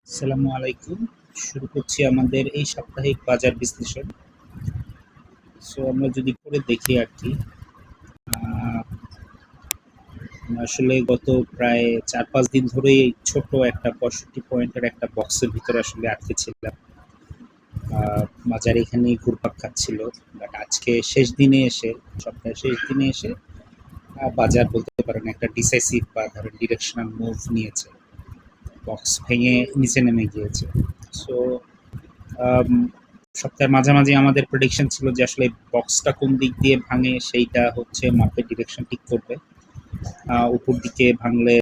আসসালামু আলাইকুম। শুরু করছি আমাদের এই সাপ্তাহিক বাজার বিশ্লেষণ। সো আমরা যদি করে দেখি আর কি, আহ, আসলে গত প্রায় 4-5 দিন ধরেই ছোট একটা 65 পয়েন্টের একটা বক্সের ভিতরে আসলে আটকে ছিলাম। বাজার এখানে ঘুরপাক খাচ্ছিল, বাট আজকে শেষ দিনে এসে, সপ্তাহের শেষ দিনে এসে বাজার বলতে পারেন একটা ডিসাইসিভ বা ধরেন ডিরেকশনাল মুভ নিয়েছে। বক্স ভেঙে নিচে নেমে গিয়েছে। সো আম, সপ্তাহের মাঝামাঝি আমাদের প্রেডিকশন ছিল যে আসলে বক্সটা কোন দিক দিয়ে ভাঙে সেইটা হচ্ছে মার্কেট ডিরেকশন ঠিক করবে। উপর দিকে ভাঙলে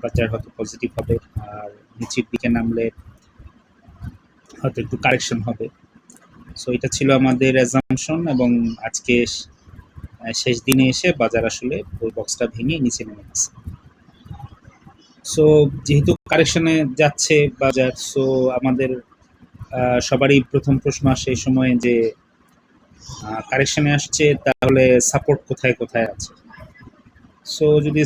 বাজার হয়তো পজিটিভ হবে, আর নিচের দিকে নামলে হয়তো একটু কারেকশন হবে। সো এটা ছিল আমাদের অ্যাজাম্পশন, এবং আজকে শেষ দিনে এসে বাজার আসলে ওই বক্সটা ভেঙে নিচে নেমে গেছে। সো যেহেতু কারেকশনে যাচ্ছে বাজার, সো আমাদের সবারই প্রথম প্রশ্ন আসে এই সময়ে যে কারেকশনে আসছে, তাহলে সাপোর্ট কোথায় কোথায় আছে। সো যদি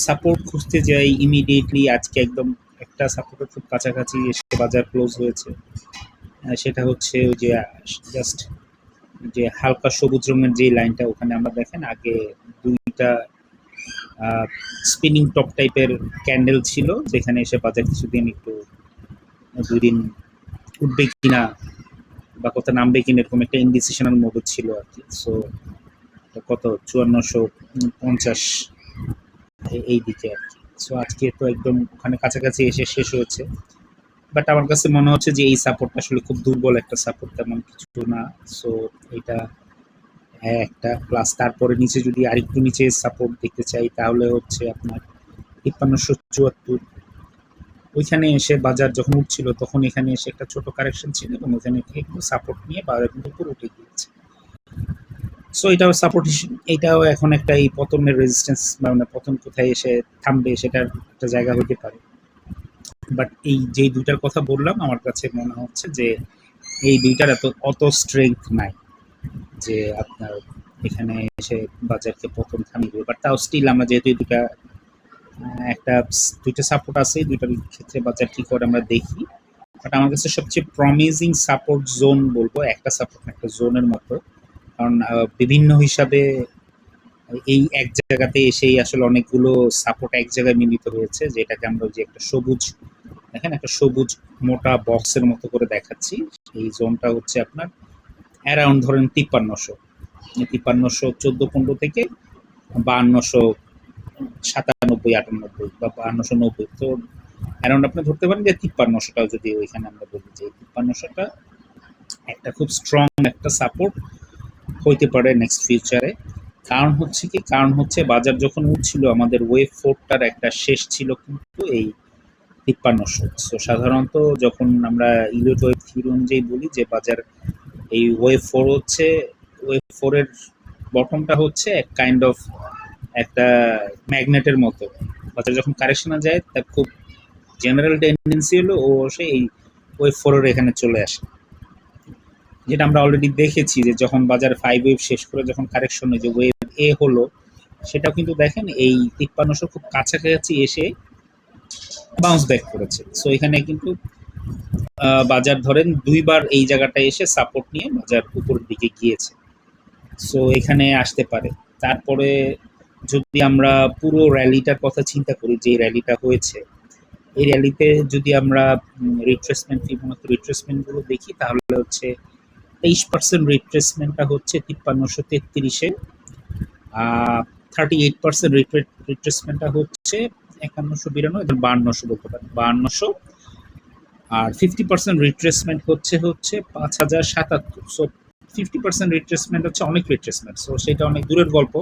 সাপোর্ট খুঁজতে যাই, ইমিডিয়েটলি আজকে একদম একটা সাপোর্টের খুব কাছাকাছি এসে বাজার ক্লোজ হয়েছে। সেটা হচ্ছে ওই যে জাস্ট যে হালকা সবুজ রঙের যে লাইনটা, ওখানে আমরা দেখেন আগে দুইটা স্পিনিং টপ টাইপের ক্যান্ডেল ছিল, যেখানে এসে বাজার কিছুদিন একটু 2 দিন উঠবে কিনা বা কত নামবে কিনা এরকম একটা ইনডিসিশনাল মোড ছিল আর কি। সো কত 5450 এই দিকে আর কি। সো আজকে তো একদম ওখানে কাছাকাছি এসে শেষ হয়েছে, বাট আমার কাছে মনে হচ্ছে যে এই সাপোর্টটা আসলে খুব দুর্বল একটা সাপোর্ট, তেমন কিছু না। সো এটা একটা প্লাস, তারপরে নিচে যদি আরেকটু নিচে সাপোর্ট দেখতে চাই, তাহলে হচ্ছে আপনার 5374। ওইখানে এসে বাজার যখন উঠছিল তখন এখানে এসে একটা ছোট কারেকশন ছিল, এবং ওখানে থেকে একটু সাপোর্ট নিয়ে বাজার কিন্তু উপরে উঠে গিয়েছে। সো এটাও সাপোর্ট, এটাও এখন একটা এই পতনের রেজিস্ট্যান্স, মানে পতন কোথায় এসে থামবে সেটার একটা জায়গা হতে পারে। বাট এই যে দুইটার কথা বললাম, আমার কাছে মনে হচ্ছে যে এই দুইটার অত স্ট্রেংথ নাই যে আপনার এখানে এসে বাজারকে পতন থামিয়ে। বাট তাও স্টিল আমরা যেহেতু এই একটা দুইটা সাপোর্ট আছে, দুইটার ক্ষেত্রে বাজার কি করে আমরা দেখি। বাট আমার কাছে সবচেয়ে প্রমিজিং সাপোর্ট জোন বলবো একটা সাপোর্ট একটা জোনের মতো, কারণ বিভিন্ন হিসাবে এই এক জায়গাতে এসেই আসলে অনেকগুলো সাপোর্ট এক জায়গায় মিলিত হয়েছে, যেটাকে আমরা যে একটা সবুজ, দেখেন একটা সবুজ মোটা বক্সের মতো করে দেখাচ্ছি। এই জোনটা হচ্ছে আপনার অ্যারাউন্ড ধরেন 5300 থেকে 5297-98 বা 5290। তো অ্যারাউন্ড আপনি ধরতে পারেন যে 5300টাও যদি ওইখানে আমরা বলি যে 5300টা একটা খুব স্ট্রং একটা সাপোর্ট হইতে পারে নেক্সট ফিউচারে। কারণ হচ্ছে বাজার যখন উঠছিল, আমাদের ওয়েভ ফোরটার একটা শেষ ছিল কিন্তু এই 5300। সো সাধারণত যখন আমরা ইলিয়ট ওয়েভ থিওরি অনুযায়ী বলি যে বাজার এই ওয়েভ ফোরের বটমটা হচ্ছে এক কাইন্ড অফ একটা ম্যাগনেটের মতো। বাজার যখন কারেকশনে যায়, তার খুব জেনারেল টেন্ডেন্সি হলো ও সেই ওয়েভ ফোরের এখানে চলে আসে, যেটা আমরা অলরেডি দেখেছি যে যখন বাজার 5 ওয়েভ শেষ করে যখন কারেকশনে যে ওয়েভ এ হলো, সেটাও কিন্তু দেখেন এই 5300 খুব কাছাকাছি এসে বাউন্স ব্যাক করেছে। সো এখানে কিন্তু বাজার ধরেন দুইবার এই জায়গাটা এসে সাপোর্ট নিয়ে বাজার উপরের দিকে গিয়েছে। সো এখানে আসতে পারে। তারপরে যদি আমরা পুরো র্যালিটার কথা চিন্তা করি, যে র্যালিটা হয়েছে, এই র্যালিতে যদি আমরা রিট্রেসমেন্ট, ফিবোনাকি রিট্রেসমেন্টগুলো দেখি, তাহলে হচ্ছে 23% রিট্রেসমেন্টটা হচ্ছে 5333-এ, 38% রিট্রেসমেন্টটা হচ্ছে 5192, 5200 বলতে পারেন, 5200। আর 50% রিট্রেসমেন্ট হচ্ছে 5077। সো 50% রিট্রেসমেন্ট হচ্ছে অনেক রিট্রেসমেন্ট, সো সেটা অনেক দূরের গল্প।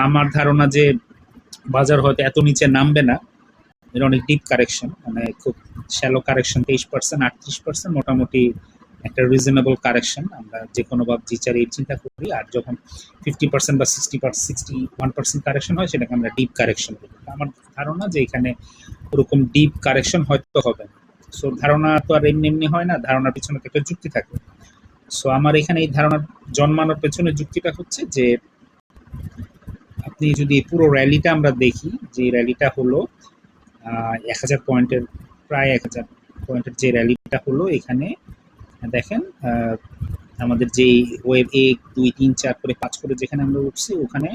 আমার ধারণা যে বাজার হয়তো এত নিচে নামবে না, এটা অনেক ডিপ কারেকশন, মানে খুব শ্যালো কারেকশন। 23%, 38% মোটামুটি একটা রিজনেবল কারেকশন আমরা যে কোনো ভাব জিচার এই চিন্তা করি। আর যখন 50% বা 61% কারেকশন হয়, সেটাকে আমরা ডিপ কারেকশন বলি। আমার ধারণা যে এখানে ওরকম ডিপ কারেকশন হয়তো হবে না। সো ধারণা তো আর এমনি এমনি হয় না, ধারণার পিছনে তো একটা যুক্তি থাকে। সো আমার এখানে এই ধারণা জন্মানোর পেছনে যুক্তিটা হচ্ছে যে আপনি যদি পুরো র্যালিটা আমরা দেখি, যে র্যালিটা হলো 1000 পয়েন্টের, প্রায় 1000, পয়েন্টের যে র্যালিটা হলো এখানে দেখেন আমাদের যেই ওয়েব 1 2 3 4 করে 5 করে যেখানে আমরা উঠছি ওখানে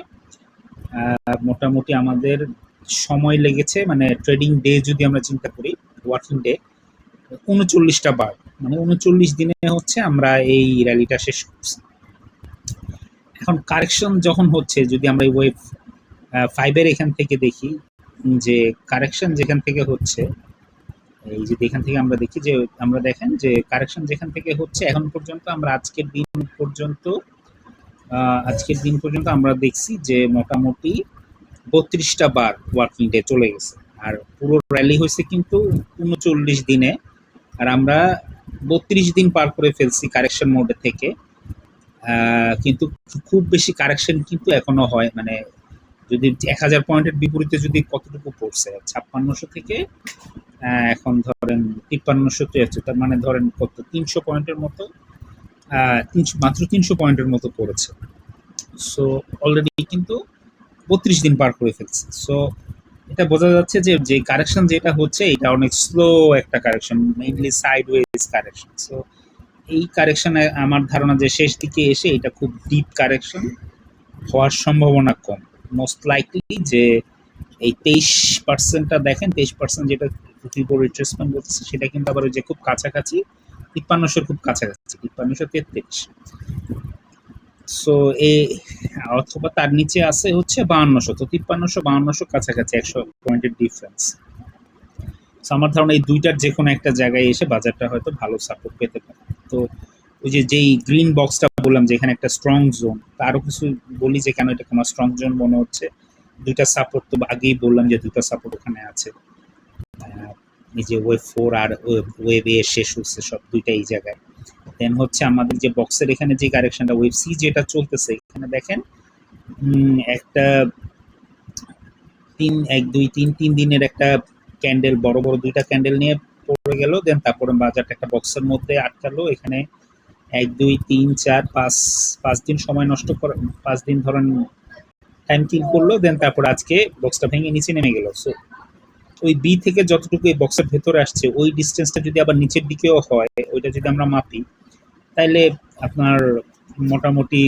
মোটামুটি আমাদের সময় লেগেছে, মানে ট্রেডিং ডে যদি আমরা চিন্তা করি, ওয়ার্কিং ডে 39টা বার, মানে 39 দিনে হচ্ছে আমরা এই র্যালিটা শেষ করছি। এখন কারেকশন যখন হচ্ছে, যদি আমরা ওয়েব 5 এর এখান থেকে দেখি যে কারেকশন যেখান থেকে হচ্ছে, এই যে এখান থেকে আমরা দেখি যে আমরা দেখেন যে কারেকশন যেখান থেকে হচ্ছে এখন পর্যন্ত আমরা আজকের দিন পর্যন্ত আমরা দেখছি যে মোটামুটি 32টা বার ওয়ার্কিং ডে চলে গেছে, আর পুরো র্যালি হয়েছে কিন্তু 39 দিনে, আর আমরা 32 দিন পার করে ফেলছি কারেকশন মোডে থেকে। কিন্তু খুব বেশি কারেকশন কিন্তু এখনো হয়, মানে যদি 1000 পয়েন্টের বিপরীতে যদি কতটুকু পড়ছে 5600 থেকে এখন ধরেন 5373, তার মানে ধরেন কত 300 পয়েন্টের মতো, মাত্র 300 পয়েন্টের মতো পড়েছে। সো অলরেডি কিন্তু 32 দিন পার করে ফেলছে। সো এটা বোঝা যাচ্ছে যে যে কারেকশন যেটা হচ্ছে এটা অনেক স্লো একটা correction, mainly sideways correction. So এই কারেকশনে আমার ধারণা যে শেষ দিকে এসে এটা খুব ডিপ কারেকশন হওয়ার সম্ভাবনা কম। মোস্ট লাইকলি যে এই 23%টা দেখেন, 23% যেটা ফিবো রিট্রেসমেন্ট বলতেছে সেটা কিন্তু আবার ওই যে খুব কাছাকাছি 5300 খুব কাছাকাছি 5333। সো অথবা তার নিচে আছে হচ্ছে 5200, তো 5300 কাছাকাছি 100 পয়েন্টের ডিফারেন্স। সো আমার ধারণা এই দুইটার যে কোনো একটা জায়গায় এসে বাজারটা হয়তো ভালো সাপোর্ট পেতে পারে। তো ওই যে যেই গ্রিন বক্সটা বললাম যে এখানে একটা স্ট্রং জোন, আরো কিছু বলি যে কেন এটা আমার স্ট্রং জোন মনে হচ্ছে। দুইটা সাপোর্ট তো আগেই বললাম যে দুইটা সাপোর্ট ওখানে আছে, এই যে ওয়েব 4 আর ওয়েব এ শেষ হচ্ছে সব দুইটা এই জায়গায়। দেন হচ্ছে আমাদের যে বক্সের এখানে যে কারেকশনটা ওয়েব সি যেটা চলতেছে এখানে দেখেন একটা 3 দিনের একটা ক্যান্ডেল, বড় বড় দুইটা ক্যান্ডেল নিয়ে পড়ে গেল, দেন তারপরে বাজারটা একটা বক্সের মধ্যে আটকালো। এখানে 1 2 3 4 5 দিন সময় নষ্ট করে, 5 দিন ধরেন টাইম কিল করলো, দেন তারপর আজকে বক্সটা ভেঙে নিচে নেমে গেল। সো ওই বি থেকে যতটুকু এই বক্সের ভেতরে আসছে ওই ডিস্টেন্সটা যদি আবার নিচের দিকেও হয়, ওইটা যদি আমরা মাপি, তাইলে আপনার মোটামুটি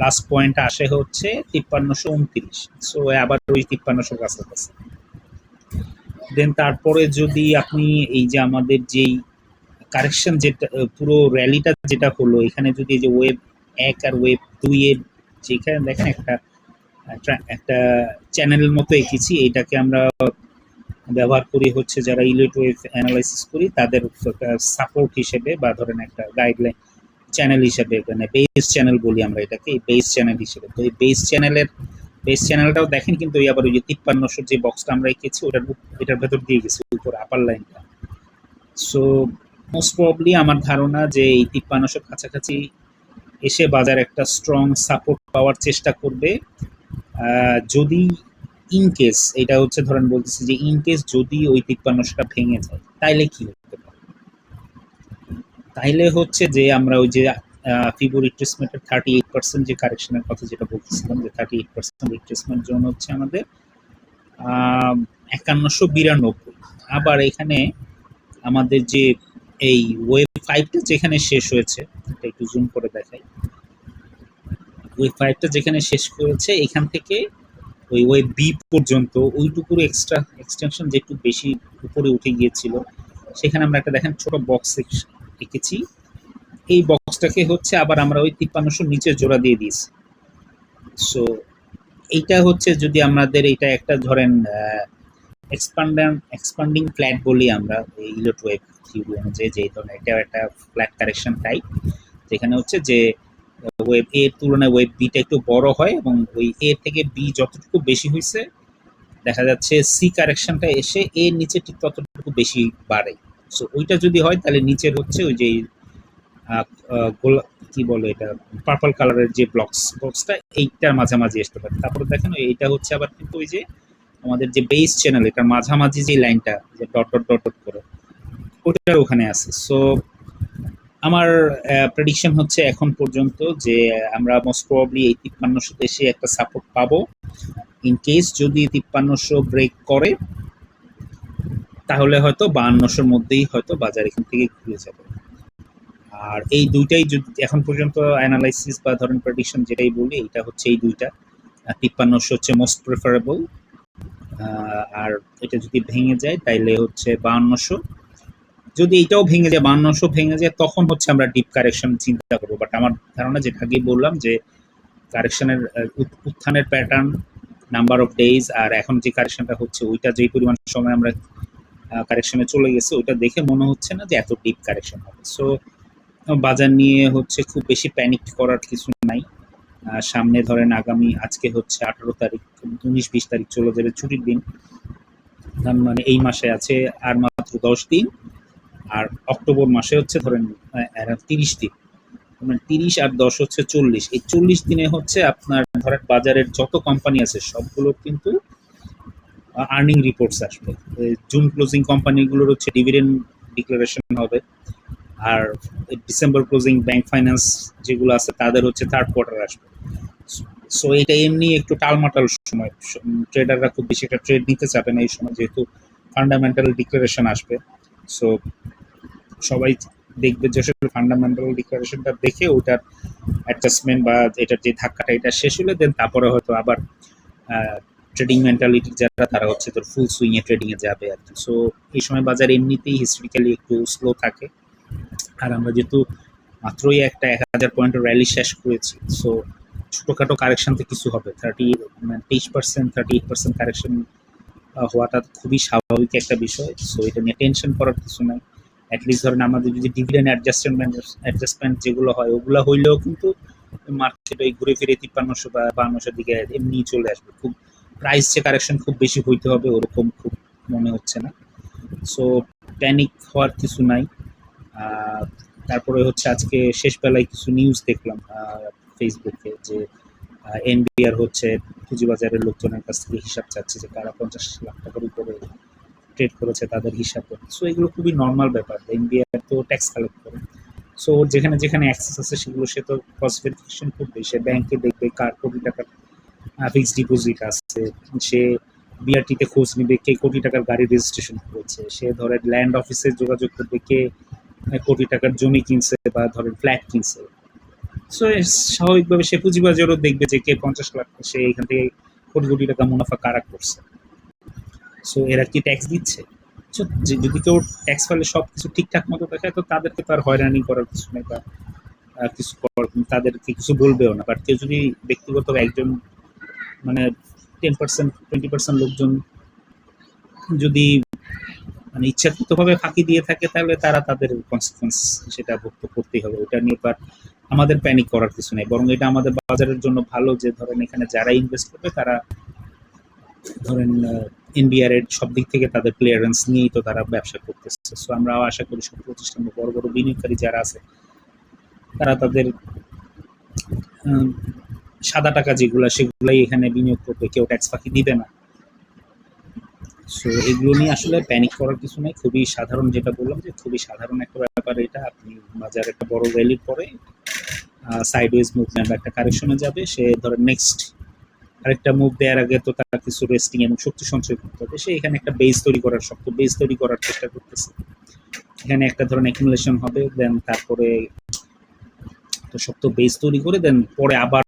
লাস্ট পয়েন্ট আসে হচ্ছে 5329। সো আবার ওই 5300 কাছাকাছি। দেন তারপরে যদি আপনি এই যে আমাদের যেই কারেকশন যেটা পুরো র্যালিটা যেটা হলো এখানে যদি এই যে ওয়েব 1 আর ওয়েব 2 এর যেখানে দেখেন একটা চ্যানেলের মতো এঁকেছি, এটাকে আমরা ব্যবহার করি হচ্ছে যারা ইলিট ওয়েভ অ্যানালাইসিস করি তাদের সাপোর্ট হিসেবে, বা ধরেন একটা গাইডলাইন চ্যানেল হিসেবে, মানে বেস চ্যানেল বলি আমরা এটাকে, এই বেস চ্যানেল হিসেবে। তো এই বেস চ্যানেলটাও দেখেন কিন্তু ওই আবার ওই যে 5300 যে বক্সটা আমরা এঁকেছি এটার ভেতর দিয়ে গেছি উপর আপার লাইনটা। সো মোস্ট প্রবাবলি আমার ধারণা যে এই 5300 কাছাকাছি এসে বাজার একটা স্ট্রং সাপোর্ট পাওয়ার চেষ্টা করবে। যদি ইনকেস এটা হচ্ছে ধরেন বলতেছি যে ইনকেস যদি ওই 5300টা ভেঙে যায় তাইলে কি হতে পারে, তাইলে হচ্ছে যে আমরা ওই যে ফিবো রিট্রেসমেন্টের 38% যে কারেকশনের কথা যেটা বলতেছিলাম, যে 38% রিট্রেসমেন্ট জোন হচ্ছে আমাদের 5192। আবার এখানে আমাদের যে এই ওয়েব 5টা যেখানে শেষ হয়েছে, এটা একটু জুম করে দেখাই, ওয়েব 5টা যেখানে শেষ করেছে এখান থেকে ওই ওয়েব বি পর্যন্ত ওইটুকুর এক্সটেনশন যে একটু বেশি উপরে উঠে গিয়েছিল, সেখানে আমরা একটা দেখেন ছোট বক্স এঁকেছি। এই বক্সটাকে হচ্ছে আবার আমরা ওই 5300 নিচে জোড়া দিয়ে দিয়েছি। সো এইটা হচ্ছে যদি আমাদের এটা একটা ধরেন এক্সপান্ডিং ফ্ল্যাট বলি আমরা এই ইলিট ওয়েভ থিওরি অনুযায়ী, যে ধরনের এটা একটা ফ্ল্যাট কারেকশন টাইপ, যেখানে হচ্ছে যে ওয়েব এর তুলনায় ওয়েব বিটা একটু বড় হয় এবং ওই এ থেকে বি যতটুকু বেশি হয়েছে দেখা যাচ্ছে সি কারেকশনটা এসে এর নিচে ঠিক ততটুকু বেশি বাড়ে। সো ওইটা যদি হয় তাহলে নিচের হচ্ছে ওই যে কি বলে এটা পার্পল কালারের যে বক্সটা এইটার মাঝামাঝি আসতে পারে। তারপরে দেখেন এইটা হচ্ছে আবার কিন্তু ওই যে আমাদের যে বেস চ্যানেল এটার মাঝামাঝি যে লাইনটা যে ডট ডট ডট ডট করে ওটার ওখানে আছে। সো আমার প্রেডিকশন হচ্ছে এখন পর্যন্ত যে আমরা মোস্ট প্রবাবলি এই 5300 এসে একটা সাপোর্ট পাবো। ইন কেস যদি 5300 ব্রেক করে তাহলে হয়তো 5200-র মধ্যেই হয়তো বাজার এখান থেকে ঘুরে যাবে। আর এই দুইটাই যদি এখন পর্যন্ত অ্যানালাইসিস বা ধরেন প্রেডিকশন যেটাই বলি, এটা হচ্ছে এই দুইটা। 5300 হচ্ছে মোস্ট প্রেফারেবল, আর এটা যদি ভেঙে যায় তাইলে হচ্ছে 5200। যদি এটাও ভেঙে যায়, 5200 ভেঙে যায়, তখন হচ্ছে আমরা ডিপ কারেকশন চিন্তা করবো। বাট আমার ধারণা, যেটা আগেই বললাম, যে কারেকশনের উত্থানের প্যাটার্ন, নাম্বার অফ ডেজ, আর এখন যে কারেকশনটা হচ্ছে ওইটা যেই পরিমাণ সময় আমরা কারেকশনে চলে গেছে, ওইটা দেখে মনে হচ্ছে না যে এত ডিপ কারেকশন হবে। সো বাজার নিয়ে হচ্ছে খুব বেশি প্যানিক করার কিছু নাই। সামনে ধরেন আগামী, আজকে হচ্ছে 18 তারিখ, 19-20 তারিখ চলে যাবে ছুটির দিন। তার মানে এই মাসে আছে আর মাত্র 10 দিন, আর অক্টোবর মাসে হচ্ছে ধরেন 30 দিন। মানে 30 আর 10 হচ্ছে 40। এই 40 দিনে হচ্ছে আপনার ধরেন বাজারের যত কোম্পানি আছে সবগুলো কিন্তু আর্নিং রিপোর্টস আসবে। জুন ক্লোজিং কোম্পানিগুলোর হচ্ছে ডিভিডেন্ড ডিক্লারেশন হবে, আর ডিসেম্বর ক্লোজিং ব্যাংক ফাইন্যান্স যেগুলো আছে তাদের হচ্ছে থার্ড কোয়ার্টার আসবে। সো এটা এমনি একটু টালমাটাল সময়, ট্রেডাররা খুব বেশি একটা ট্রেড নিতে চাবে না এই সময়, যেহেতু ফান্ডামেন্টাল ডিক্লারেশন আসবে। সো সবাই দেখবে যে আসলে ফান্ডামেন্টাল ডিক্লারেশনটা দেখে ওটার অ্যাডজাস্টমেন্ট বা এটার যে ধাক্কাটা এটা শেষ হলে দেন তারপরে হয়তো আবার ট্রেডিং মেন্টালিটি যারা, তারা হচ্ছে তোর ফুল সুইংয়ে ট্রেডিংয়ে যাবে আর কি। সো এই সময় বাজার এমনিতেই হিস্ট্রিক্যালি একটু স্লো থাকে, আর আমরা যেহেতু মাত্রই একটা 1000 পয়েন্টের র্যালি শেষ করেছি, সো ছোটোখাটো কারেকশন তো কিছু হবে। 23%, 38% কারেকশন হওয়াটা খুবই স্বাভাবিক একটা বিষয়। সো এটা নিয়ে টেনশন করার কিছু নাই। অ্যাটলিস্ট ধরেন আমাদের যদি ডিভিডেন্ড অ্যাডজাস্টমেন্ট যেগুলো হয়, ওগুলো হইলেও কিন্তু মার্কেট ওই ঘুরে ফিরে 5300 বা 5200-র দিকে এমনি চলে আসবে। খুব প্রাইস যে কারেকশন খুব বেশি হইতে হবে ওরকম খুব মনে হচ্ছে না। সো প্যানিক হওয়ার কিছু নাই। তারপরে হচ্ছে আজকে শেষ বেলায় কিছু নিউজ দেখলাম ফেসবুকে, যে এনবিআর হচ্ছে পুঁজিবাজারের লোকজনের কাছ থেকে হিসাব চাচ্ছে যে কারা 50 লাখ টাকার উপরে ট্রেড করেছে তাদের হিসাব। সো এগুলো খুবই নর্মাল ব্যাপার। এনবিআর তো ট্যাক্স কালেক্ট করে, সো যেখানে যেখানে অ্যাক্সেস আছে সেগুলো সে তো ক্রস ভেরিফিকেশন করবে। সে ব্যাংকে দেখবে কার কোটি টাকার ফিক্সড ডিপোজিট আছে, সে বিআরটিতে খোঁজ নিবে কে কোটি টাকার গাড়ি রেজিস্ট্রেশন করেছে, সে ধরে ল্যান্ড অফিসে যোগাযোগ করবে কে কোটি টাকার জমি কিনছে বা ধরেন ফ্ল্যাট কিনছে। সো স্বাভাবিকভাবে সে পুঁজিবাজারও দেখবে যে কে 50 লাখ, সে এখান থেকে কোটি কোটি টাকা মুনাফা কারা করছে। সো এরা কি ট্যাক্স দিচ্ছে? সো যদি কেউ ট্যাক্স ফেলে সব কিছু ঠিকঠাক মতো দেখায়, তো তাদেরকে তো আর হয়রানি করার কিছু নেই বা কিছু করার, তাদেরকে কিছু বলবেও না। বাট কেউ যদি ব্যক্তিগত একজন মানে 10%, 20% লোকজন যদি মানে ইচ্ছাকৃতভাবে ফাঁকি দিয়ে থাকে, তাহলে তারা তাদের কনসিকুয়েন্স সেটা ভুক্ত করতেই হবে। ওটা নিয়ে তো আর আমাদের প্যানিক করার কিছু নেই, বরং এটা আমাদের বাজারের জন্য ভালো যে ধরেন এখানে যারা ইনভেস্ট করবে তারা ধরেন এনবিআর এর সব দিক থেকে তাদের ক্লিয়ারেন্স নিয়েই তো তারা ব্যবসা করতেছে। সো আমরাও আশা করি সব প্রতিষ্ঠান বড় বড় বিনিয়োগকারী যারা আছে তারা তাদের সাদা টাকা যেগুলো সেগুলাই এখানে বিনিয়োগ করবে, কেউ ট্যাক্স ফাঁকি দিবে না। সো এগুলো নিয়ে আসলে প্যানিক করার কিছু নেই। খুবই সাধারণ, যেটা বললাম যে খুবই সাধারণ একটা ব্যাপার এটা। আপনি বাজার একটা বড় র্যালির পরে সাইডওয়েজ মুভমেন্ট বা একটা কারেকশনে যাবে, সে ধরেন নেক্সট আরেকটা মুভ দেওয়ার আগে তো তার কিছু রেস্টিং এবং শক্তি সঞ্চয় করতে হবে। সে এখানে একটা বেস তৈরি করার, শক্ত বেস তৈরি করার চেষ্টা করতেছে। এখানে একটা ধরনের অ্যাকুমুলেশন হবে, দেন তারপরে তো শক্ত বেস তৈরি করে দেন পরে আবার